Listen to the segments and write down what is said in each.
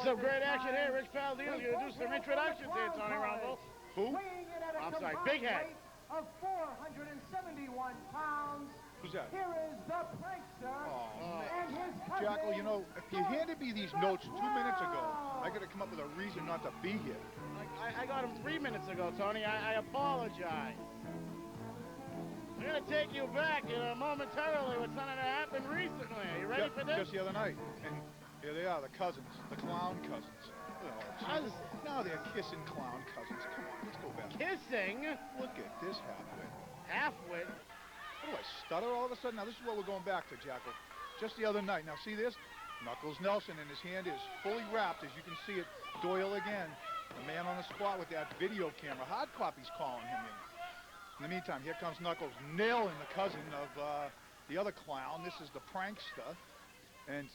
some great action here. Rich Paldeal, you do some introductions here, Tony Rumble. Who? I'm sorry, Big Head. Of 471 pounds. Who's that? Here is the Prankster and his cousin. Jackal, you know, if you handed me these notes 2 minutes ago, I got to come up with a reason not to be here. I got them 3 minutes ago, Tony. I apologize. I'm going to take you back momentarily with something that happened recently. Are you ready for this? Just the other night. And here they are, the cousins, the clown cousins. Oh, now they're kissing clown cousins. Come on, let's go back. Kissing? Look at this halfwit. Halfwit? What do I stutter all of a sudden? Now this is what we're going back to, Jackal. Just the other night. Now see this? Knuckles Nelson, and his hand is fully wrapped, as you can see it. Doyle again, the man on the spot with that video camera. Hard copy's calling him in. In the meantime, here comes Knuckles nailing the cousin of the other clown. This is the Prankster. And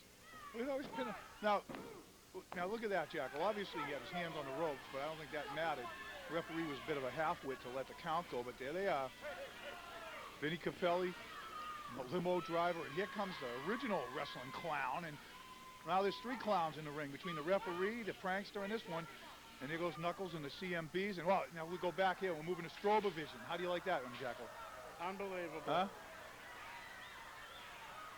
we've always been now look at that, Jackal. Obviously he had his hands on the ropes, but I don't think that mattered. The referee was a bit of a half-wit to let the count go, but there they are. Vinny Capelli, the limo driver, and here comes the original wrestling clown. And now there's 3 clowns in the ring between the referee, the Prankster, and this one. And there goes Knuckles and the CMBs. And well, now we go back here. We're moving to Strobovision. How do you like that one, Jackal? Unbelievable. Huh?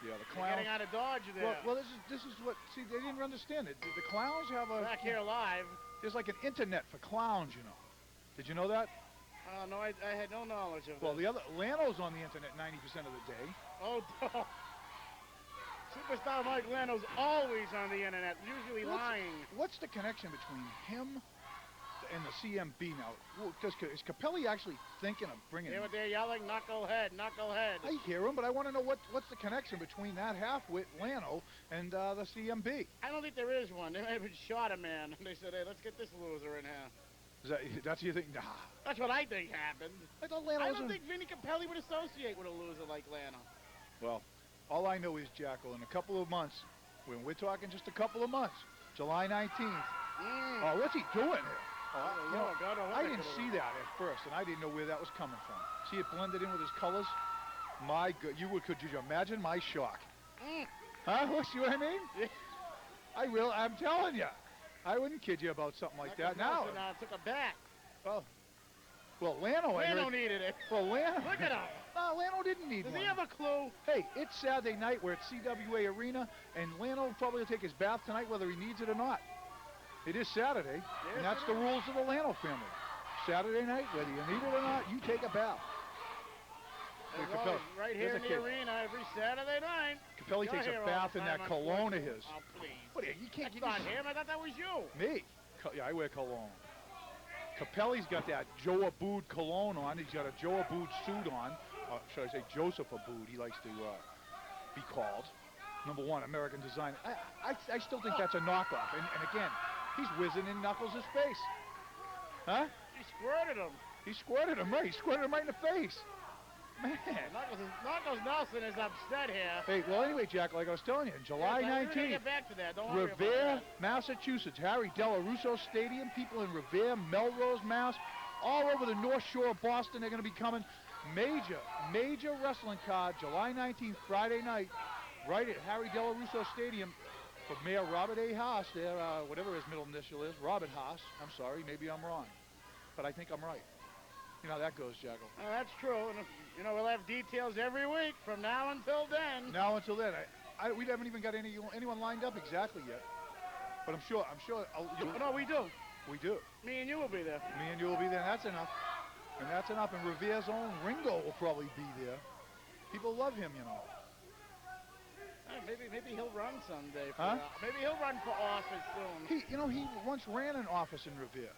Yeah, the clowns. Getting out of Dodge there. Well, this is what. See, they didn't understand it. The clowns have a. Back here live. There's like an internet for clowns, you know. Did you know that? No, I had no knowledge of Well, this. the other Lano's on the internet 90% of the day. Oh, Superstar Mike Lano's always on the internet, usually lying. What's the connection between him and the CMB now? Is Capelli actually thinking of bringing? Hear what they're yelling? Knucklehead, knucklehead. I hear him, but I want to know what's the connection between that half-wit Lano and the CMB. I don't think there is one. They may have shot a man, and they said, hey, let's get this loser in here. That's you think? Nah. That's what I think happened. I thought Lano I don't think Vinny Capelli would associate with a loser like Lano. Well, all I know is, Jackal, in a couple of months, when we're talking just a couple of months, July 19th. Oh, what's he doing here? I didn't see that at first, and I didn't know where that was coming from. See it blended in with his colors? My God, could you imagine my shock? Huh? See what I mean? Yeah. I'm telling you. I wouldn't kid you about something like that. Now took a bat. Well, Lano needed it. Well, Lano. Look at him. No, Lano didn't need one. Does he have a clue? Hey, it's Saturday night. We're at CWA Arena, and Lano probably will take his bath tonight, whether he needs it or not. It is Saturday, and that's the rules of the Lano family. Saturday night, whether you need it or not, you take a bath. Right here in the arena every Saturday night. Capelli takes a bath in that cologne of his. Oh, please. What, you can't That's not him. I thought that was you. Me? Yeah, I wear cologne. Capelli's got that Joe Abood cologne on. He's got a Joe Abood suit on. Should I say Joseph Abood? He likes to be called. #1 American design. I still think that's a knockoff. And again, he's whizzing in Knuckles' face. Huh? He squirted him. He squirted him, right. He squirted him right in the face. Man. Knuckles Nelson is upset here. Hey, well, anyway, Jack, like I was telling you, July 19th, get back to that. Don't worry about Revere, that. Massachusetts, Harry Delarusso Stadium. People in Revere, Melrose, Mass, all over the North Shore of Boston. They're going to be coming. Major wrestling card, July 19th, Friday night, right at Harry Delarusso Stadium for Mayor Robert A. Haas. There, whatever his middle initial is, Robert Haas. I'm sorry, maybe I'm wrong, but I think I'm right. You know how that goes, Jackal. That's true. And, we'll have details every week from now until then. Now until then. We haven't even got anyone lined up exactly yet. But I'm sure. No, we do. We do. Me and you will be there. Me and you will be there. That's enough. And that's enough. And Revere's own Ringo will probably be there. People love him, you know. Maybe he'll run someday. Maybe he'll run for office soon. He once ran an office in Revere.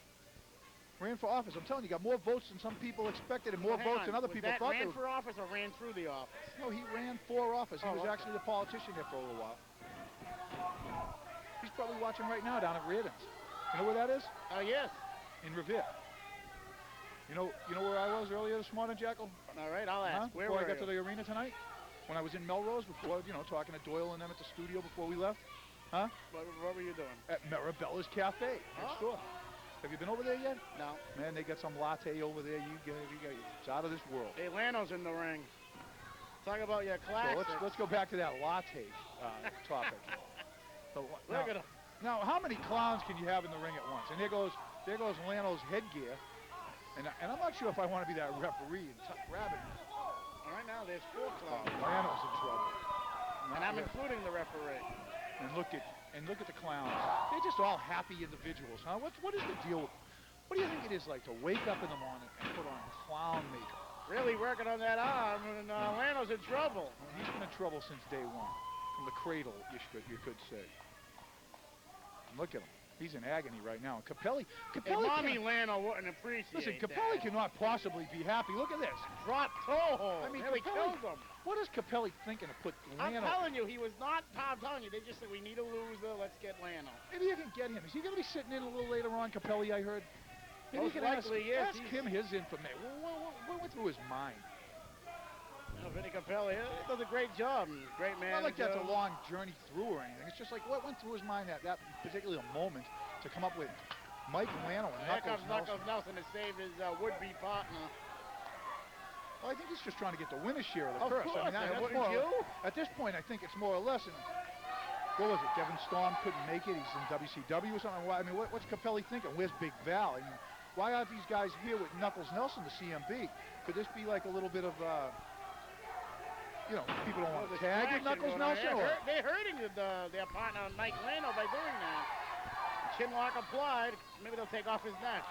Ran for office. I'm telling you, got more votes than some people expected and more votes than other people thought. Ran for office or ran through the office? No, he ran for office. He was actually the politician there for a little while. He's probably watching right now down at Reardon's. You know where that is? Oh, yes. In Revere. You know where I was earlier this morning, Jackal? All right, I'll ask. Where before were I got to the arena tonight? When I was in Melrose, before, talking to Doyle and them at the studio before we left. Huh? What were you doing? At Marabella's Cafe next door. Have you been over there yet? No. Man, they got some latte over there. It's out of this world. Hey, Lano's in the ring. Talk about your classics. So let's go back to that latte topic. So, Look at him. Now, how many clowns can you have in the ring at once? And there goes Lano's headgear. And I'm not sure if I want to be that referee and grab it. Right now, there's 4 clowns. Lano's in trouble. And I'm including the referee. And look at the clowns. They're just all happy individuals, huh? What is the deal? What do you think it is like to wake up in the morning and put on clown makeup? Really working on that arm, and Lano's in trouble. Well, he's been in trouble since day one, from the cradle, you could say. And look at him. He's in agony right now. And Capelli Mommy Lano wouldn't appreciate Listen, Capelli that. cannot possibly be happy. Look at this. Drop toe hold. I mean, Really Capelli, killed him. what is Capelli thinking to put Lano? I'm telling you, he was not. I'm telling you, they just said we need a loser. Let's get Lano. Maybe you can get him. Is he going to be sitting in a little later on, Capelli? I heard. Maybe Most you can likely, yes. ask him his information. What went through his mind? Vinny Capelli does a great job. Great man. Not like that's a long journey through or anything. It's just like what went through his mind at that particular moment to come up with Mike Lano and Knuckles Nelson to save his would-be partner. Well, I think he's just trying to get the winner's share of the Of purse. course, I mean, wouldn't you? At this point, I think it's more or less. What was it? Devin Storm couldn't make it. He's in WCW or something. I mean, what's Capelli thinking? Where's Big Val? I mean, why aren't these guys here with Knuckles Nelson, the CMB? Could this be like a little bit of, people don't want to tag with Knuckles Nelson? They're hurting their partner, Mike Lano, by doing that. Chin lock applied. Maybe they'll take off his neck.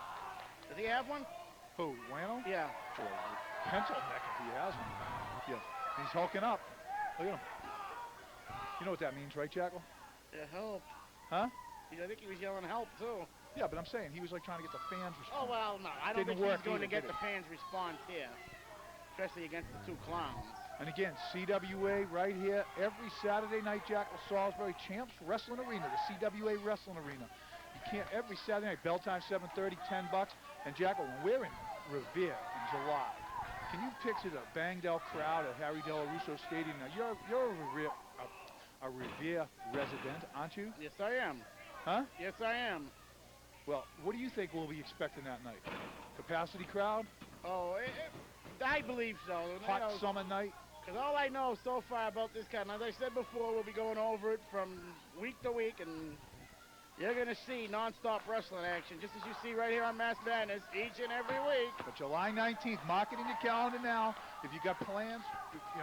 Does he have one? Who, Lano? Yeah. Pencil neck if he has one. Yeah. He's hulking up. Look at him. You know what that means, right, Jackal? Yeah, help. Huh? I think he was yelling help, too. Yeah, but I'm saying he was like trying to get the fans response. Oh, well, no. I don't think Didn't work he's going to either, get the fans' response here. Especially against the 2 clowns. And again, CWA right here every Saturday night, Jackal Salisbury Champs Wrestling Arena, the CWA Wrestling Arena. You can't, every Saturday night, bell time 7:30, $10. And Jackal, when we're in Revere in July, can you picture the banged out crowd at Harry Del Russo Stadium? Now, you're a Revere resident, aren't you? Yes, I am. Huh? Yes, I am. Well, what do you think we'll be expecting that night? Capacity crowd? Oh, I believe so. Hot summer night? Because all I know so far about this kind, as I said before, we'll be going over it from week to week, and you're going to see non-stop wrestling action, just as you see right here on Mass Madness each and every week. But July 19th, mark it in your calendar now. If you got plans,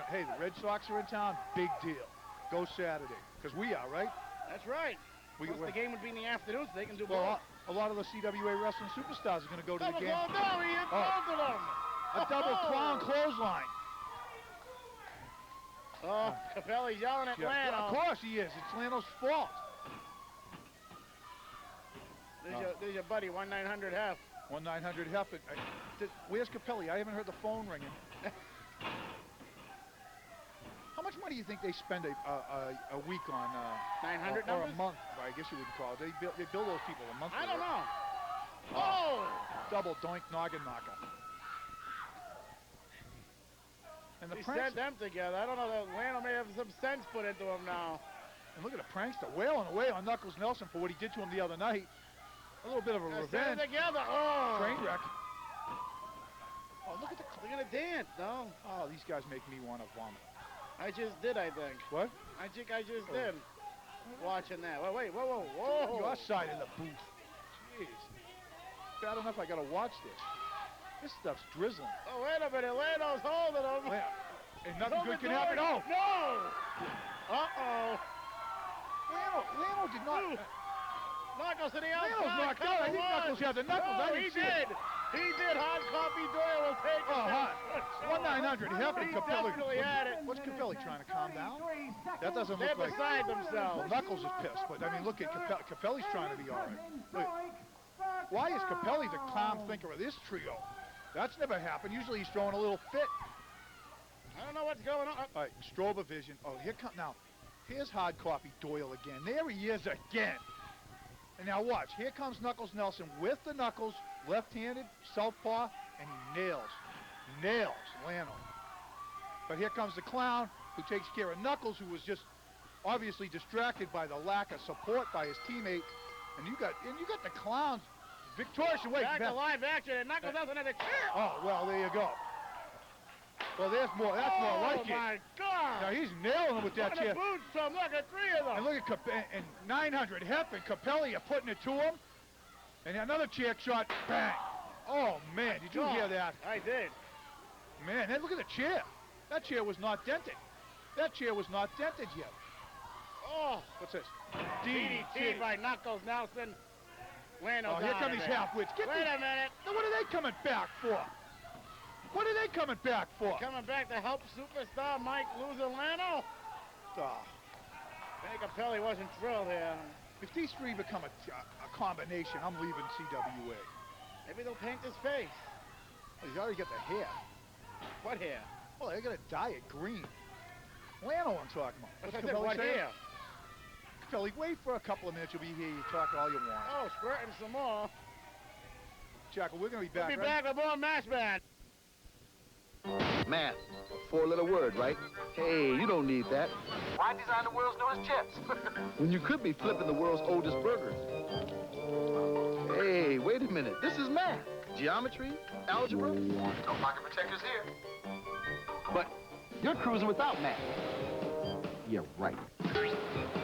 hey, the Red Sox are in town, big deal. Go Saturday, because we are, right? That's right. The game would be in the afternoon, so they can do both. both. A lot of the CWA wrestling superstars are going to go to the game. No, he hit both of them. A double clown clothesline. Oh, Capelli's yelling at Lano. Of course he is. It's Lano's fault. There's your buddy, 1-900-HEF. 1-900-HEF. Where's Capelli? I haven't heard the phone ringing. How much money do you think they spend a week on? 900 or numbers? a month, I guess you would call it. They bill those people a month. I don't know. Oh! Double doink noggin knocker. And the He sent them together. I don't know. That Lano may have some sense put into him now. And look at the prankster wailing away on Knuckles Nelson for what he did to him the other night. A little bit of a revenge. Together. Oh! Train wreck. Oh, look at the dance, no? Oh, these guys make me want to vomit. I just did, I think. What? I think I just did. Watching that. Wait, whoa. Your side of the booth. Jeez. Bad enough I got to watch this. This stuff's drizzling. Oh, wait a minute. Lano's holding him. And nothing good can happen. Oh! No! Uh-oh. Lano did not... Knuckles to the outside. Lano's knocked out. I think Knuckles had the knuckles. Oh, he did. He did. Hot copy Doyle will take it. Oh, hot. 1-900-HEF and Capelli. Definitely had it. What's Capelli trying to calm down? That doesn't look They're like... beside themselves. Well, Knuckles is pissed, but I mean, look at Capelli's trying to be all right. Look. Why is Capelli the calm thinker of this trio? That's never happened. Usually he's throwing a little fit. I don't know what's going on. All right, Stroba Vision. Oh, here come now. Here's hard copy Doyle again. There he is again. And now watch. Here comes Knuckles Nelson with the knuckles, left-handed, southpaw, and he nails Lano. But here comes the clown who takes care of Knuckles, who was just obviously distracted by the lack of support by his teammate. And you got the clowns victorious. Wait, back to live action, and Knuckles Nelson had a chair. Oh, well, there you go. Well, there's more. That's more like it. Oh, my God. Now, he's nailing him with that chair. Boots, Tom. Look at 3 of them. And look at and 900 Hep and Capelli are putting it to him. And another chair shot. Bang. Oh, man. Did you hear that? I did. Man, hey, look at the chair. That chair was not dented. That chair was not dented yet. Oh. What's this? DDT by Knuckles Nelson. Lano's oh, here come these half-wits. Wait a minute. Now, what are they coming back for? What are they coming back for? Coming back to help superstar Mike lose Lano? Oh. Vinny Capelli wasn't thrilled here. If these three become a combination, I'm leaving CWA. Maybe they'll paint his face. Well, he's already got the hair. What hair? Well, they're going to dye it green. Lano I'm talking about. What's what hair? Capelli, wait for a couple of minutes. You'll be here. You talk all you want. Oh, squirting some more. Jackal, we're going to be back, We'll be back with more Mass Band. Math, a 4-letter word, right? Hey, you don't need that. Why design the world's newest chips? When you could be flipping the world's oldest burgers. Hey, wait a minute. This is math. Geometry, algebra. No pocket protectors here. But you're cruising without math. Yeah, right.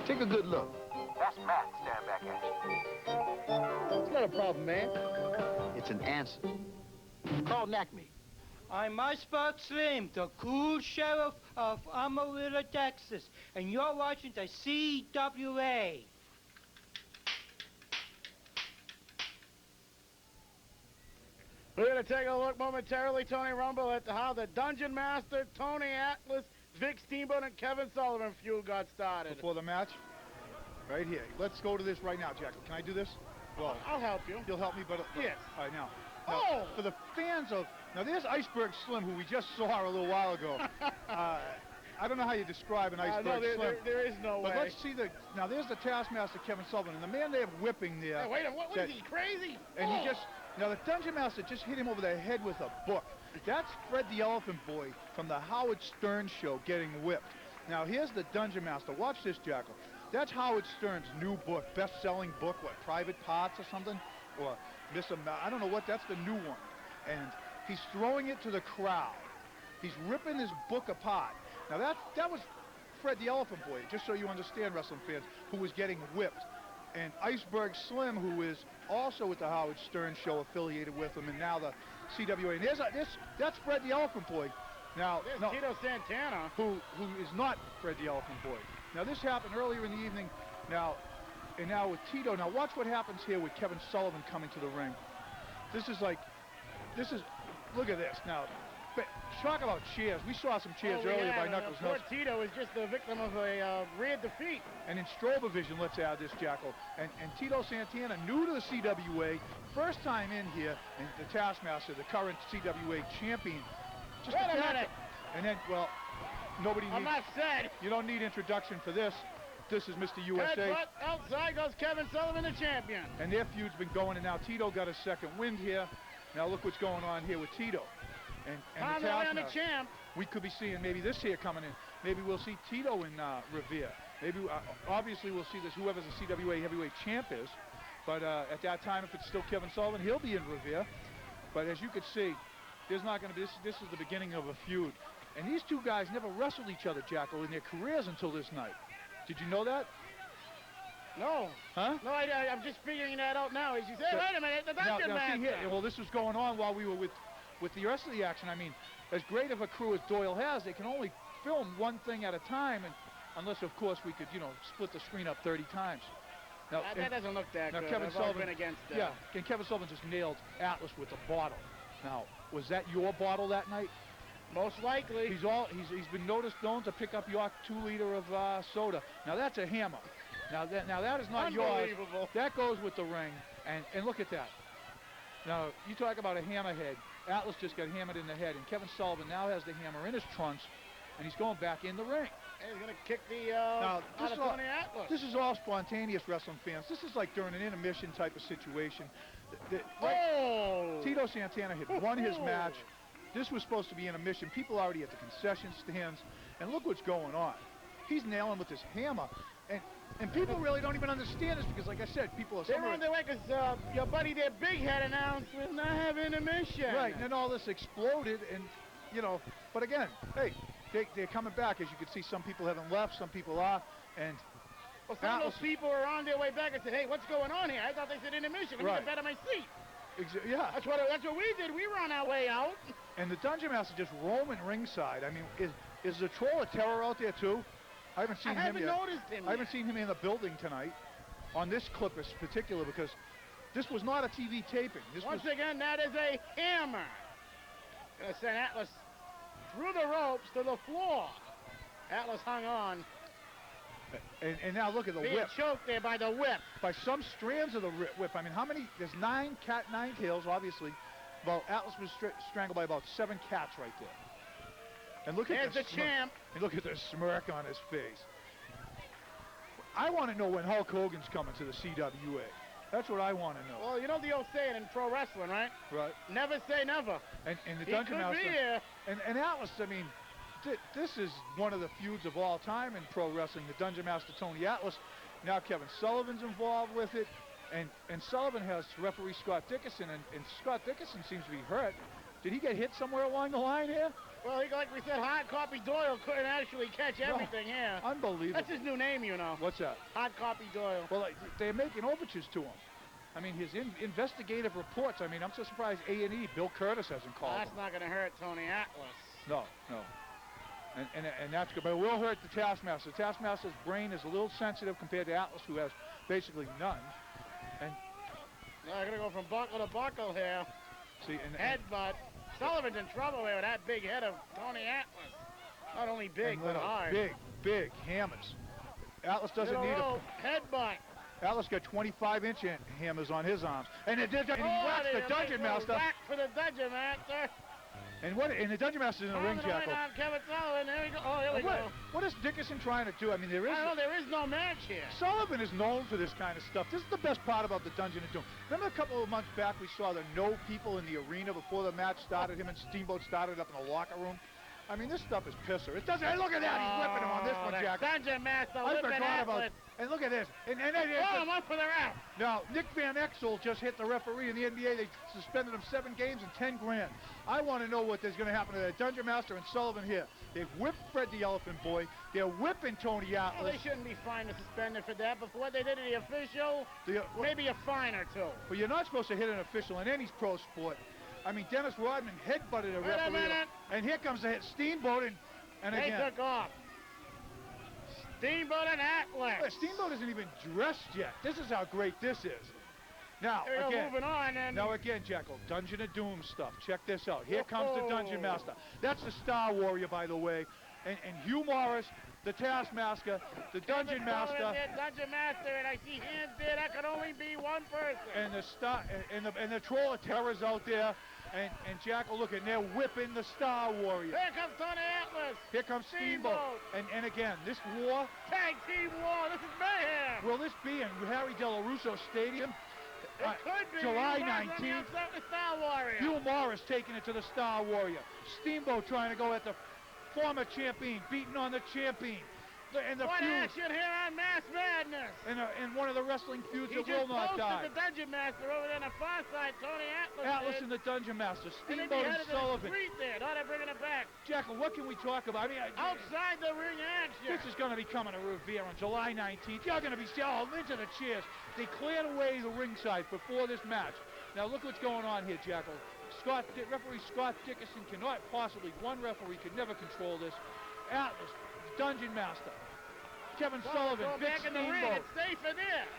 Take a good look. That's math staring back at you. It's not a problem, man. It's an answer. Call NACME. I'm Iceberg Slim, the cool sheriff of Amarillo, Texas, and you're watching the CWA. We're going to take a look momentarily, Tony Rumble, at how the Dungeon Master, Tony Atlas, Vic Steamboat, and Kevin Sullivan feud got started. Before the match, right here. Let's go to this right now, Jackal. Can I do this? Well, I'll help you. You'll help me, but yes. All right, now, Oh! for the fans of now, there's Iceberg Slim, who we just saw a little while ago. I don't know how you describe an Iceberg Slim. There is no way. But let's see now there's the Taskmaster, Kevin Sullivan, and the man they have whipping there. Hey, wait a minute, what is he, crazy? And he just, now the Dungeon Master just hit him over the head with a book. That's Fred the Elephant Boy from the Howard Stern show getting whipped. Now here's the Dungeon Master. Watch this, Jackal. That's Howard Stern's new book, best-selling book, what, Private Parts or something? Or I don't know what, that's the new one. And he's throwing it to the crowd. He's ripping his book apart. Now that was Fred the Elephant Boy, just so you understand, wrestling fans, who was getting whipped. And Iceberg Slim, who is also with the Howard Stern show, affiliated with him, and now the CWA. And that's Fred the Elephant Boy. Now, there's Tito Santana, who is not Fred the Elephant Boy. Now this happened earlier in the evening. Now with Tito. Now watch what happens here with Kevin Sullivan coming to the ring. Look at this now. Talk about cheers. We saw some cheers earlier by Knuckles Nelson. Poor Tito is just the victim of a rear defeat. And in Strobovision, let's add this, Jackal. And Tito Santana, new to the CWA, first time in here, and the Taskmaster, the current CWA champion. Just Wait a minute. And then, well, nobody needs... I'm not sad. You don't need introduction for this. This is Mr. USA. Headbutt, outside goes Kevin Sullivan, the champion. And their feud's been going, and now Tito got a second wind here. Now look what's going on here with Tito. And the Taskmaster. The champ. We could be seeing maybe this here coming in. Maybe we'll see Tito in Revere. Maybe, obviously, we'll see this, whoever the CWA heavyweight champ is. But at that time, if it's still Kevin Sullivan, he'll be in Revere. But as you could see, there's not going to be, this is the beginning of a feud. And these two guys never wrestled each other, Jackal, in their careers until this night. Did you know that? No. Huh? No, I'm just figuring that out now. As you say, wait a minute, the Dungeon Master. See here, well, this was going on while we were with the rest of the action. I mean, as great of a crew as Doyle has, they can only film one thing at a time, and unless, of course, we could, split the screen up 30 times. Now, that doesn't look that good. Kevin Sullivan, been against that. Yeah, and Kevin Sullivan just nailed Atlas with a bottle. Now, was that your bottle that night? Most likely. He's been known to pick up your 2-liter of soda. Now that's a hammer. Now that is not yours. That goes with the ring. And look at that. Now you talk about a hammerhead. Atlas just got hammered in the head, and Kevin Sullivan now has the hammer in his trunks, and he's going back in the ring. And he's going to kick the out of Tony Atlas. This is all spontaneous, wrestling fans. This is like during an intermission type of situation. Tito Santana had won his match. This was supposed to be intermission. People already at the concession stands, and look what's going on. He's nailing with this hammer, and people really don't even understand this because, like I said, people are... They were on their way because your buddy there, Big Head, announced we're not having intermission. Right, and then all this exploded, and you know, but again, hey, they're coming back. As you can see, some people haven't left, some people are, and well, some of those people are on their way back and said, hey, what's going on here? I thought they said intermission. Let me get better my seat. Yeah. That's what we did. We were on our way out. And the Dungeon Master just roaming ringside. I mean, is the Troll of Terror out there too? I haven't seen him yet. Noticed him I haven't seen him in the building tonight on this clip in particular, because this was not a TV taping. Once again, that is a hammer. Gonna send Atlas through the ropes to the floor. Atlas hung on. And now look at the whip. Being choked there by the whip. By some strands of the whip. I mean, how many? There's 9 tails, obviously. Well, Atlas was strangled by about 7 cats right there. And look at the champ. And look at the smirk on his face. I want to know when Hulk Hogan's coming to the CWA. That's what I want to know. Well, you know the old saying in pro wrestling, right? Right. Never say never. And the Dungeon Master. He could be here. And Atlas, I mean, this is one of the feuds of all time in pro wrestling. The Dungeon Master Tony Atlas. Now Kevin Sullivan's involved with it. And Sullivan has referee Scott Dickinson, and Scott Dickinson seems to be hurt. Did he get hit somewhere along the line here? Well, like we said, Hard Copy Doyle couldn't actually catch everything here. Unbelievable. That's his new name, you know. What's that? Hard Copy Doyle. Well, they're making overtures to him. I mean, his investigative reports, I mean, I'm so surprised A&E, Bill Curtis hasn't called him. That's not going to hurt Tony Atlas. No. And that's good, but it will hurt the Taskmaster. The Taskmaster's brain is a little sensitive compared to Atlas, who has basically none. And now I'm going to go from buckle to buckle here. See, headbutt. Sullivan's in trouble here with that big head of Tony Atlas. Not only big, but hard. Big hammers. Atlas doesn't need a headbutt. Atlas got 25-inch hammers on his arms. And he whacks the Dungeon Master. Whack for the Dungeon Master. And the Dungeon Master's in the ring, Jackal. Kevin Sullivan. There we go. Oh, here we go. What is Dickinson trying to do? I mean, there is no match here. Sullivan is known for this kind of stuff. This is the best part about the Dungeon of Doom. Remember a couple of months back we saw the no people in the arena before the match started? Him and Steamboat started up in the locker room. I mean, this stuff is pisser. It doesn't. Hey, look at that. He's whipping him on this one, Jack. Dungeon Master whipping Atlas. And look at this. And one for the ref. Now, Nick Van Exel just hit the referee in the NBA. They suspended him 7 games and 10 grand. I want to know what there's going to happen to that Dungeon Master and Sullivan here. They've whipped Fred the Elephant Boy. They're whipping Tony Atlas. Well, they shouldn't be fined or suspended for that. But for what they did to the official, maybe a fine or two. Well, you're not supposed to hit an official in any pro sport. I mean, Dennis Rodman headbutted a referee. Wait a minute. And here comes the Steamboat and again. They took off. Steamboat and Atlas. Well, Steamboat isn't even dressed yet. This is how great this is. Now, again, moving on. Now, again, Jackal, Dungeon of Doom stuff. Check this out. Here comes the Dungeon Master. That's the Star Warrior, by the way. And Hugh Morris, the Taskmaster, the Dungeon Master. Dungeon Master, and I see hands there. That could only be one person. And the Troll of Terror's out there. And Jackal, look, and they're whipping the Star Warrior. Here comes Tony Atlas. Here comes Steamboat. And again, this war. Tag team war. This is mayhem. Will this be in Harry De La Russo Stadium? It could be. July 19th. Star Warrior. Hugh Morris taking it to the Star Warrior. Steamboat trying to go at the former champion, beating on the champion. What action here on Mass Madness? And one of the wrestling feuds that will not die. The Dungeon Master over there on the far side, Tony Atlas. Atlas and the Dungeon Master, Steamboat and Sullivan. There. Now they're bringing it back. Jackal, what can we talk about? I mean, outside the ring action. This is going to be coming to Revere on July 19th. You're going to be into the chairs. They cleared away the ringside before this match. Now look what's going on here, Jackal. Referee Scott Dickinson cannot possibly. One referee could never control this. Atlas, Dungeon Master. Kevin Sullivan, Vic Steamboat. In the ring. It's safe in there.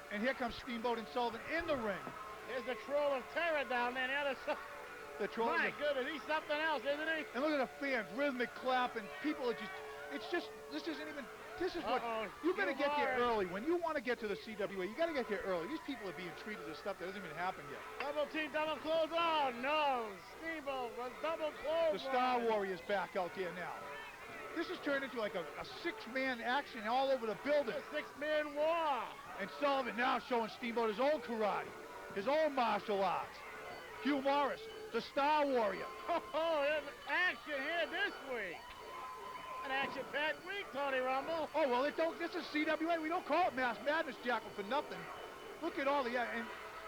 And here comes Steamboat and Sullivan in the ring. There's the Troll of Terror down there on the other side. The Troll. My goodness, he's something else, isn't he? And look at the fans, rhythmic clapping. People are this is what, you better get there early. When you want to get to the CWA, you got to get there early. These people are being treated as stuff that hasn't even happened yet. Double team, double close on. No, Steamboat was double close. The Star Warrior's back out there now. This has turned into like a 6-man action all over the building. A 6-man war. And Sullivan now showing Steamboat his own karate, his own martial arts. Hugh Morris, the Star Warrior. Oh, action here this week. An action-packed week, Tony Rumble. Oh, well, this is CWA. We don't call it Mass Madness, Jackal, for nothing. Look at all the...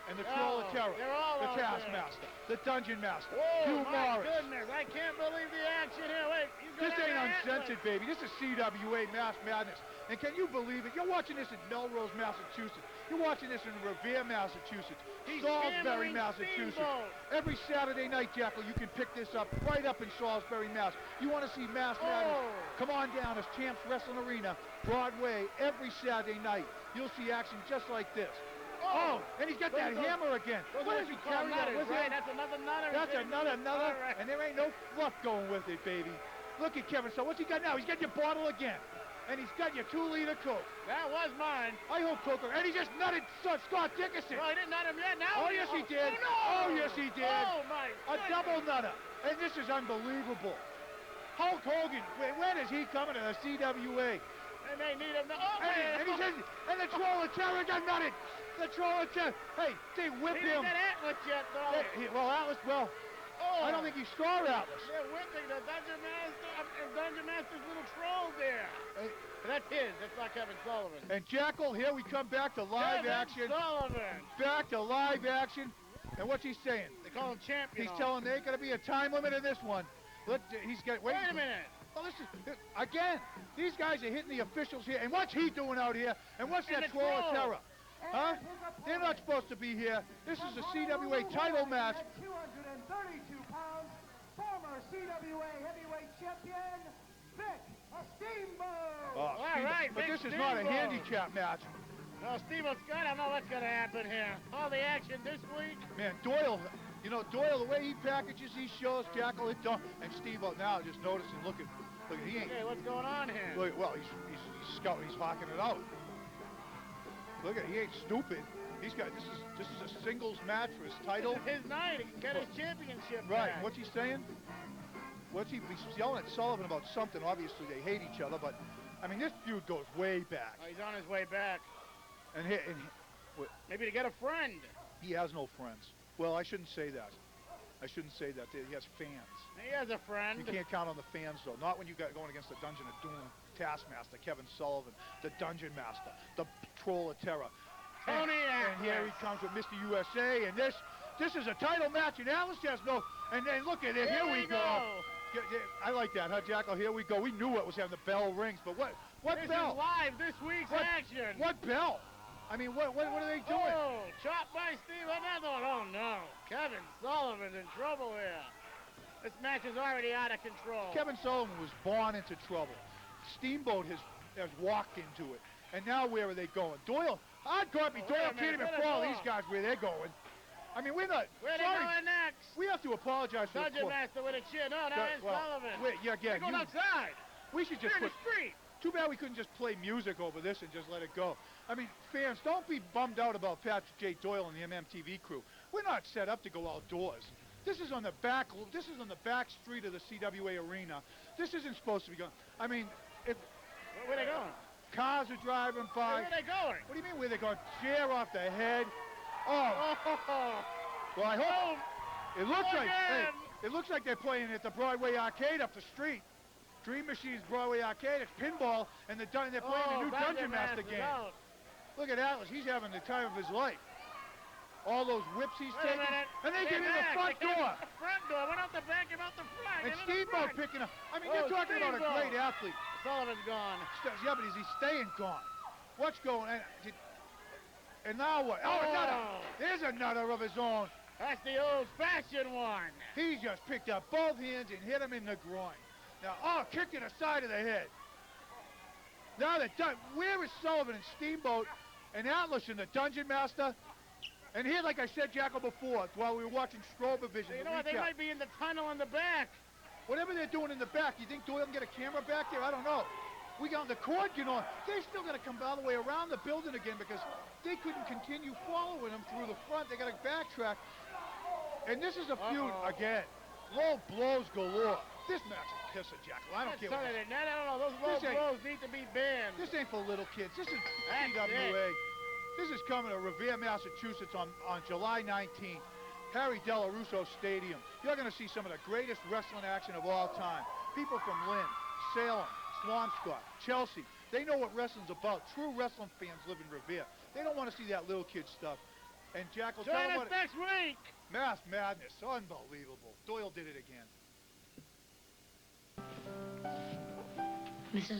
and the Troll of Terror, they're all the out there. Taskmaster, the Dungeon Master, Oh, Hugh my Morris. goodness. I can't believe the action here. Wait, he's This gonna ain't have an uncensored, Atlas. baby. This is CWA Mass Madness. And can you believe it? You're watching this in Melrose, Massachusetts. You're watching this in Revere, Massachusetts. He's Salisbury, hammering Massachusetts. Steamboat. Every Saturday night, Jackal, you can pick this up right up in Salisbury, Mass. You want to see Mass Madness? Come on down to Champs Wrestling Arena, Broadway, every Saturday night. You'll see action just like this. Oh, and he's got that hammer again. What does he carry that with him? That's another nutter. That's another. Right. And there ain't no fluff going with it, baby. Look at Kevin. So what's he got now? He's got your bottle again. And he's got your 2-liter Coke. That was mine. I hope Coker. And he just nutted Scott Dickerson. No, he didn't nut him yet. Now Oh, yes, he did. Oh, no. Oh, yes, he did. Oh, my A goodness. double nutter. And this is unbelievable. Hulk Hogan, when is he coming to the CWA? They may need him. Oh, And he's in, and the Troll of Terror got nutted. The Troll of Terror. Hey, they whipped he him. didn't get Atlas yet, though. Well, Atlas, I don't think he saw Atlas. They're whipping the Dungeon Master's little troll there. Hey. That's his. That's not Kevin Sullivan. And Jackal, here we come back to live Kevin action. Sullivan. Back to live action. And what's he saying? They call him champion. He's telling there ain't going to be a time limit in this one. He's got. Wait a minute. Well, this is, again, these guys are hitting the officials here. And what's he doing out here? And what's that Troll of Terror? Huh? They're not supposed to be here. This is a CWA title match. 232 pounds, former CWA heavyweight champion, Vic Steamboat. All right, but Vic this is not a Steamboat. handicap match. No, Steamboat's got. I don't know what's going to happen here. All the action this week. Man, Doyle, Doyle, the way he packages these shows, Jackal, it don't. And Steamboat now just noticing, look at, he ain't. Okay, what's going on here? Look, well, he's scouting, he's hawking it out. Look at, he ain't stupid. He's got, this is a singles match for his title. This is his night. He can get his championship Right, back. what's he saying? He's yelling at Sullivan about something. Obviously, they hate each other, but, I mean, this feud goes way back. Oh, he's on his way back. And maybe to get a friend. He has no friends. Well, I shouldn't say that. He has fans. He has a friend. You can't count on the fans, though. Not when you got going against the Dungeon of Doom Taskmaster, Kevin Sullivan, the Dungeon Master, the Troll of Terror. Tony Atlas. And here he comes with Mr. USA, and this is a title match, and Atlas has no. And look at it. Here we go. I like that, huh, Jackal? Here we go. We knew what was having. The bell rings, but what this bell? Is live this week's action. What bell? I mean, what are they doing? Oh, chopped by Steve. Another one. Oh no, Kevin Sullivan's in trouble here. This match is already out of control. Kevin Sullivan was born into trouble. Steamboat has walked into it. And now where are they going? Doyle, hard copy. Doyle can't even follow these guys where they're going. I mean, we're not. Where are they going next? We have to apologize for Dungeon Master with a chin. No, it's Sullivan. They're going outside. We should just put. The street. Too bad we couldn't just play music over this and just let it go. I mean, fans, don't be bummed out about Patrick J. Doyle and the MMTV crew. We're not set up to go outdoors. This is on the back street of the CWA arena. This isn't supposed to be going. I mean, where are they going? Cars are driving by. Where are they going? What do you mean where they going? Chair off the head. Oh. Well, I hope. It looks like they're playing at the Broadway Arcade up the street. Dream Machine's Broadway Arcade. It's pinball, and they're playing the new Dungeon Master game. Out. Look at Atlas. He's having the time of his life. All those whips he's taking. And they get in the front door. The front door. Why don't they back him out the front? And Steamboat picking up. I mean, you're talking about a great athlete. Sullivan's gone. Yeah, but is he staying gone? What's going on? And now what? Oh, another. There's another of his own. That's the old-fashioned one. He just picked up both hands and hit him in the groin. Now, kick to the side of the head. Now they're done. Where is Sullivan and Steamboat and Atlas and the Dungeon Master? And here, like I said, Jackal, before, while we were watching Strobe Vision. You know what? They might be in the tunnel in the back. Whatever they're doing in the back, you think Doyle can get a camera back there? I don't know. We got the cord, They still got to come all the way around the building again because they couldn't continue following them through the front. They got to backtrack. And this is a feud again. Low blows galore. This match is pisser, Jackal. I don't care what. I don't know. Those low blows need to be banned. This ain't for little kids. This is That's CWA. This is coming to Revere, Massachusetts on July 19th. Harry Delarusso Stadium. You're going to see some of the greatest wrestling action of all time. People from Lynn, Salem, Swampscott, Chelsea. They know what wrestling's about. True wrestling fans live in Revere. They don't want to see that little kid stuff. And Jackal, Join tell him us what it, next week. Mass Madness, unbelievable. Doyle did it again. Mrs.